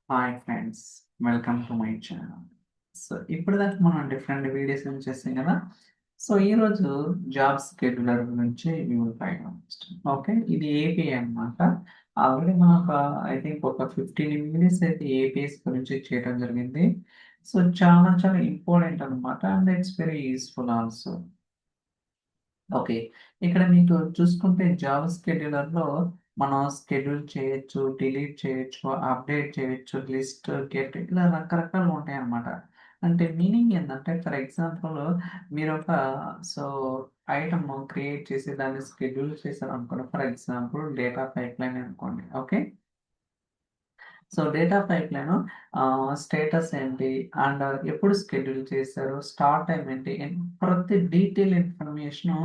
Hi friends, welcome to my channel. So ఇప్పటిదాకా మనం different videos ఏం చేస్తాం కదా. సో ఈరోజు జాబ్ స్కెడ్యూలర్ గురించి ఓకే, ఇది ఏపీ అన్నమాట. ఆల్రెడీ మనం ఒక ఐ థింక్ ఒక 15 వీడియోస్ అయితే ఏపీఎస్ గురించి చేయడం జరిగింది. సో చాలా చాలా ఇంపార్టెంట్ అన్నమాట, and it's very useful also. Okay, ఇక్కడ మీకు చూసుకుంటే జాబ్ స్కెడ్యూలర్లో మనం స్కెడ్యూల్ చేయొచ్చు, డిలీట్ చేయొచ్చు, అప్డేట్ చేయొచ్చు, లిస్ట్, గెట్ ఇలా రకరకాలు ఉంటాయి అన్నమాట. అంటే మీనింగ్ ఏంటంటే, ఫర్ ఎగ్జాంపుల్ మీరు ఒక సో ఐటమ్ క్రియేట్ చేసి దాన్ని స్కెడ్యూల్ చేశారు అనుకోండి. For example data pipe line అనుకోండి. ఓకే, సో డేటా పైప్‌లైను స్టేటస్ ఏంటి? అండ్ ఎప్పుడు షెడ్యూల్ చేశారు? స్టార్ట్ టైమ్ ఏంటి? ప్రతి డీటెయిల్ ఇన్ఫర్మేషను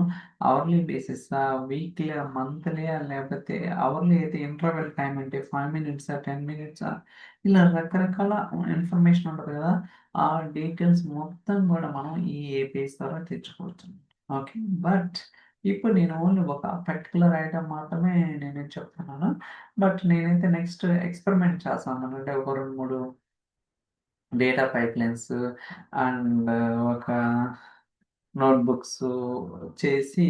అవర్లీ బేసిసా? వీక్లీయా? మంత్లీయా? లేకపోతే అవర్లీ అయితే ఇంటర్వెల్ టైమ్ ఏంటి? 5 మినిట్సా? 10 మినిట్సా? ఇలా రకరకాల ఇన్ఫర్మేషన్ ఉంటది కదా! ఆ డీటెయిల్స్ మొత్తం కూడా మనం ఈ ఏపీఎస్ ద్వారా తెచ్చుకోవచ్చు. ఓకే. బట్ ఇప్పుడు నేను ఓన్లీ ఒక పర్టిక్యులర్ ఐటెమ్ మాత్రమే నేను చెప్తున్నాను. బట్ నేనైతే నెక్స్ట్ ఎక్స్‌పెరిమెంట్ చేస్తాను. అంటే ఒక 2, 3 డేటా పైప్‌లైన్స్ అండ్ ఒక నోట్‌బుక్స్ చేసి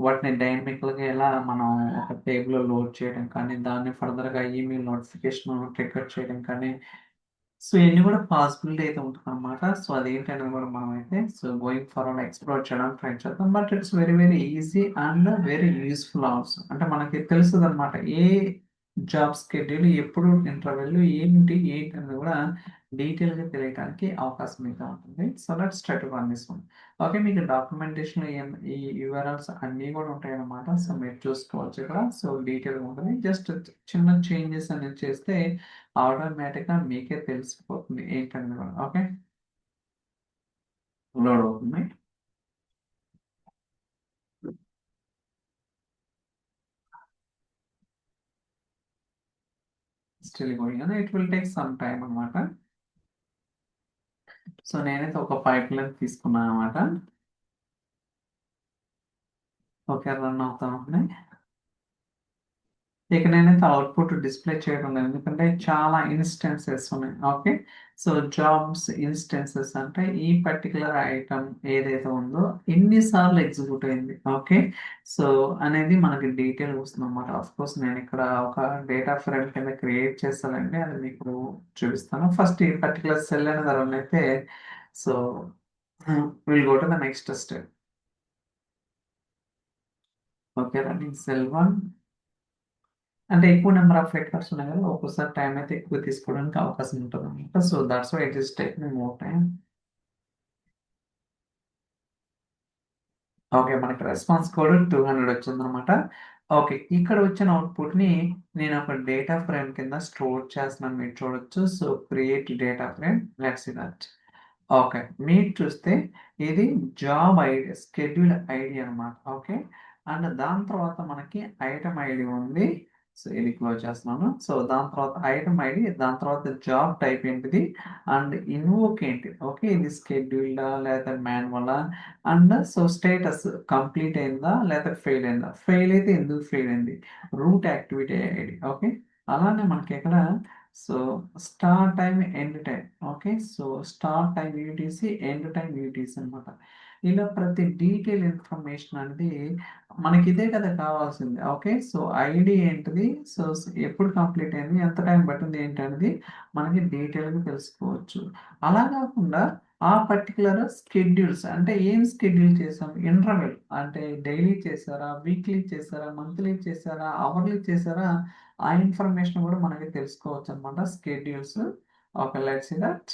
వాటిని డైనమికల్‌గా ఎలా మనం ఒక టేబుల్‌లో లోడ్ చేయడం కానీ, దాన్ని ఫర్దర్‌గా ఈమెయిల్ నోటిఫికేషన్ ట్రిగ్గర్ చేయడం కానీ, సో ఇయన్నీ కూడా పాసిబిలిటీ అయితే ఉంటదనమాట. సో అదేంటనేది కూడా మనమైతే గోయింగ్ ఫార్వర్డ్ ఎక్స్‌ప్లోర్ చేయడానికి ట్రై చేద్దాం. But it's very very easy and very useful also. అంటే మనకి తెలుస్తదనమాట. ఏ జాబ్ షెడ్యూల్ ఎప్పుడు ఇంటర్వెల్ ఏంటనేది కూడా డీటెయిల్‌గా తెలియటానికి అవకాశం అయితే ఉంటుంది. So let's try to run this one. Okay, మీకు డాక్యుమెంటేషన్‌లో ఈ యూఆర్ఎల్స్ అన్నీ కూడా ఉంటాయన్నమాట. సో మీరు చూసుకోవచ్చు ఇక్కడ. సో డీటెయిల్‌గా ఉంటుంది. జస్ట్ చిన్న చేంజెస్ అనేది చేస్తే ఆటోమేటిక్‌గా మీకే తెలిసిపోతుంది ఏంటనేది కూడా. ఓకే, లోడ్ అవుతుంది. స్టిల్ గోయింగ్ అని it will take some time అన్నమాట. సో నేనైతే ఒక పైప్‌లైన్ తీసుకున్నాను అన్నమాట. ఓకే, రన్ అవుతా ఉంది. ఇక నేనైతే అవుట్‌పుట్ డిస్‌ప్లే చేయడం లేదు. ఎందుకంటే చాలా ఇన్‌స్టెన్సెస్ ఉన్నాయి. ఓకే, సో జాబ్స్ ఇన్‌స్టెన్సెస్ అంటే ఈ పర్టిక్యులర్ ఐటెమ్ ఏదైతే ఉందో ఎన్ని సార్లు ఎగ్జిక్యూట్ అయింది. ఓకే, సో అనేది మనకి డీటెయిల్ వస్తుందన్నమాట. ఆఫ్‌కోర్స్ నేనిక్కడ ఒక డేటా ఫ్రేమ్ కింద క్రియేట్ చేశానండి. అది మీకు చూపిస్తాను. ఫస్ట్ ఈ పర్టిక్యులర్ సెల్ అనేది రన్ అయితే so will go to the next step. Okay, running cell 1. అంటే ఎక్కువ నంబర్ ఆఫ్ రికార్డ్స్ ఉన్నాయి కదా! ఒక్కోసారి టైమ్ అయితే ఎక్కువ తీసుకోవడానికి అవకాశం ఉంటదనమాట. So, that's why it is taking more time. Okay, మనకి రెస్పాన్స్ కోడ్ 200 వచ్చిందనమాట. ఓకే, ఇక్కడ వచ్చిన అవుట్‌పుట్‌ని నేను ఒక డేటా ఫ్రేమ్ కింద స్టోర్ చేస్తున్నాను. మీరు చూడొచ్చు. So, create data frame. Let's see that. Okay, మీరు చూస్తే ఇది జాబ్ ఐడీ, షెడ్యూల్ ఐడీ అనమాట. ఓకే, అండ్ దాని తర్వాత మనకి ఐటెమ్ ఐడీ ఉంది. సో, ఇది క్లోజ్ చేస్తున్నాను. సో, దాని తర్వాత ఐటెమ్ ఐడీ, దాని తర్వాత జాబ్ టైప్ ఏంటిది అండ్ ఇన్వోక్ ఏంటి. ఓకే, ఇది షెడ్యూల్డా లేదా మాన్యువలా అండ్ సో స్టేటస్ కంప్లీట్ అయిందా లేదా ఫెయిల్ అయిందా? ఫెయిల్ అయితే ఎందుకు ఫెయిల్ అయింది? Route activity ID. ఓకే, అలానే మనకి ఇక్కడ so start time, end time. Okay, so start time UTC, end time UTC అనమాట. ఇలా ప్రతి డీటెయిల్ ఇన్ఫర్మేషన్ అనేది మనకి ఇదే కదా కావాల్సింది. ఓకే, సో ఐడి ఏంటిది, సో ఎప్పుడు కంప్లీట్ అయింది, ఎంత టైం పట్టింది ఏంటనేది మనకి డీటెయిల్‌గా తెలుసుకోవచ్చు. అలా కాకుండా ఆ పర్టిక్యులర్ షెడ్యూల్స్ అంటే ఏం షెడ్యూల్ చేసాం? ఇంటర్వెల్ అంటే డైలీ చేసారా? వీక్లీ చేసారా? మంత్లీ చేసారా? అవర్లీ చేసారా? ఆ ఇన్ఫర్మేషన్ కూడా మనకి తెలుసుకోవచ్చనమాట. Schedules. Okay, let's see that.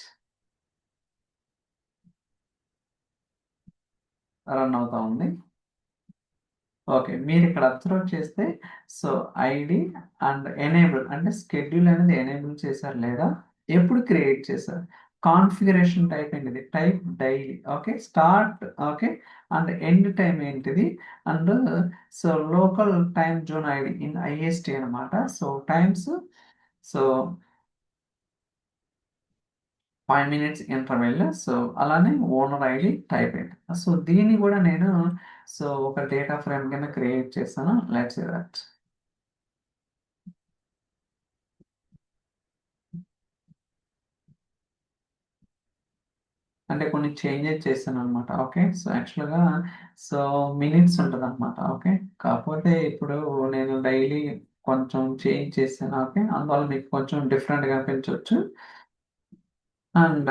Run అవుతా ఉంది. ఓకే, మీరిక్కడ అబ్జర్వ్ చేస్తే సో ఐడీ అండ్ ఎనేబుల్ అంటే షెడ్యూల్ అనేది ఎనేబుల్ చేశారా లేదా? ఎప్పుడు క్రియేట్ చేశారు? కాన్ఫిగరేషన్ టైప్ ఏంటిది? Type daily. Okay, start okay, and end time ఏంటిది? And so local time zone ID in IST అనమాట. So times so 5 minutes interval. So అలానే ఓనర్ ఐడీ టైప్ ఏంటి? సో దీన్ని కూడా నేను సో ఒక డేటా ఫ్రేమ్ కింద క్రియేట్ చేశాను. Let's see that. అంటే కొన్ని చేంజెస్ చేశాననమాట. ఓకే. సో, యాక్చువల్‌గా సో, మినిట్స్ ఉంటదనమాట. ఓకే. కాకపోతే ఇప్పుడు నేను డైలీ కొంచెం చేంజ్ చేశాను. ఓకే. అందువల్ల మీకు కొంచెం డిఫరెంట్‌గా అనిపించొచ్చు. And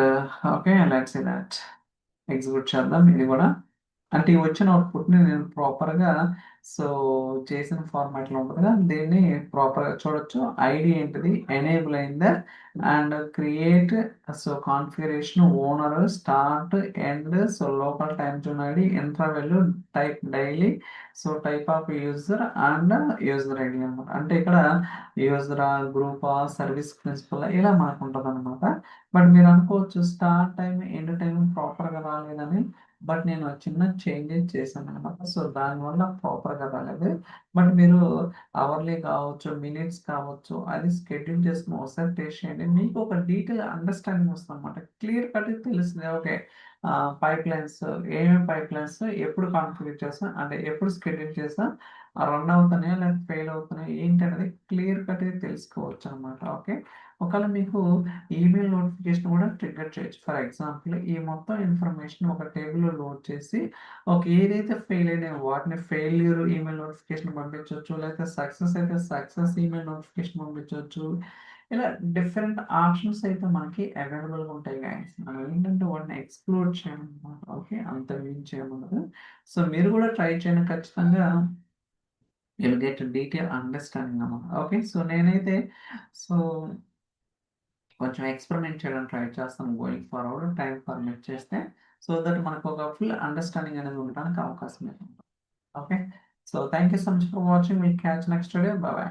okay. Let's see that. Execute చేద్దాం ఇది గూడా. అంటే ఈ వచ్చిన అవుట్‌పుట్‌ని నేను ప్రాపర్‌గా సో, చేసిన ఫార్మాట్‌లో ఉంటది కదా! దీన్ని ప్రాపర్‌గా చూడొచ్చు. ఐడీ ఏంటిది? ఎనేబుల్ అయిందా? And create so, configuration owner start end so, local time zone ID interval type daily so, type of user and user ID అన్నమాట. అంటే ఇక్కడ యూజరా, గ్రూపా, సర్వీస్ ప్రిన్సిపలా ఇలా మనకుంటదనమాట. బట్ మీరు అనుకోవచ్చు స్టార్ట్ టైమ్, ఎండ్ టైమ్ ప్రాపర్‌గా రాలేదని. బట్ నేను చిన్న చేంజెస్ చేశాననమాట. సో, దానివల్ల ప్రాపర్‌గా రాలేదు. బట్ మీరు అవర్లీ కావచ్చు, మినిట్స్ కావచ్చు, అది షెడ్యూల్ చేసుకొని ఒకసారి టెస్ట్ చేయండి. మీకు ఒక డీటెయిల్ అండర్‌స్టాండింగ్ వస్తదనమాట. క్లియర్ కట్‌గా తెలుస్తది. ఓకే. పైప్‌లైన్స్ ఏమేం పైప్‌లైన్స్ ఎప్పుడు కాన్ఫిగర్ చేస్తాం, అంటే ఎప్పుడు షెడ్యూల్ చేస్తాం, రన్ అవుతున్నాయా లేకపోతే ఫెయిల్ అవుతున్నాయా ఏంటనేది క్లియర్ కట్‌గా తెలుసుకోవచ్చనమాట. ఓకే. ఒకవేళ మీకు ఈమెయిల్ నోటిఫికేషన్ కూడా ట్రిగ్గర్ చేయొచ్చు. ఫర్ ఎగ్జాంపుల్ ఈ మొత్తం ఇన్ఫర్మేషన్ ఒక టేబుల్‌లో లోడ్ చేసి, ఓకే. ఏదైతే ఫెయిల్ అయినాయో వాటిని ఫెయిల్యూర్ ఈమెయిల్ నోటిఫికేషన్ పంపించొచ్చు. లేకపోతే సక్సెస్ అయితే సక్సెస్ ఈమెయిల్ నోటిఫికేషన్ పంపించొచ్చు. ఇలా డిఫరెంట్ ఆప్షన్స్ అయితే మనకి అవైలబుల్‌గా ఉంటాయి గైస్. మనం ఏంటంటే వాటిని ఎక్స్‌ప్లోర్ చేయాలన్నమాట. ఓకే. అంత మించి ఏముండదు. సో, మీరు కూడా ట్రై చేయండి ఖచ్చితంగా. You will get detail understanding అన్నమాట. ఓకే. సో, నేనైతే సో కొంచెం ఎక్స్‌పెరిమెంట్ చేయడానికి ట్రై చేస్తాను గోయింగ్ ఫార్వర్డ్ టైమ్ పర్మిట్ చేస్తే. సో దట్ మనకు ఒక ఫుల్ అండర్‌స్టాండింగ్ అనేది ఉండడానికి అవకాశం ఉంటుంది. Okay. So thank you so much for watching. Will catch next video. By by.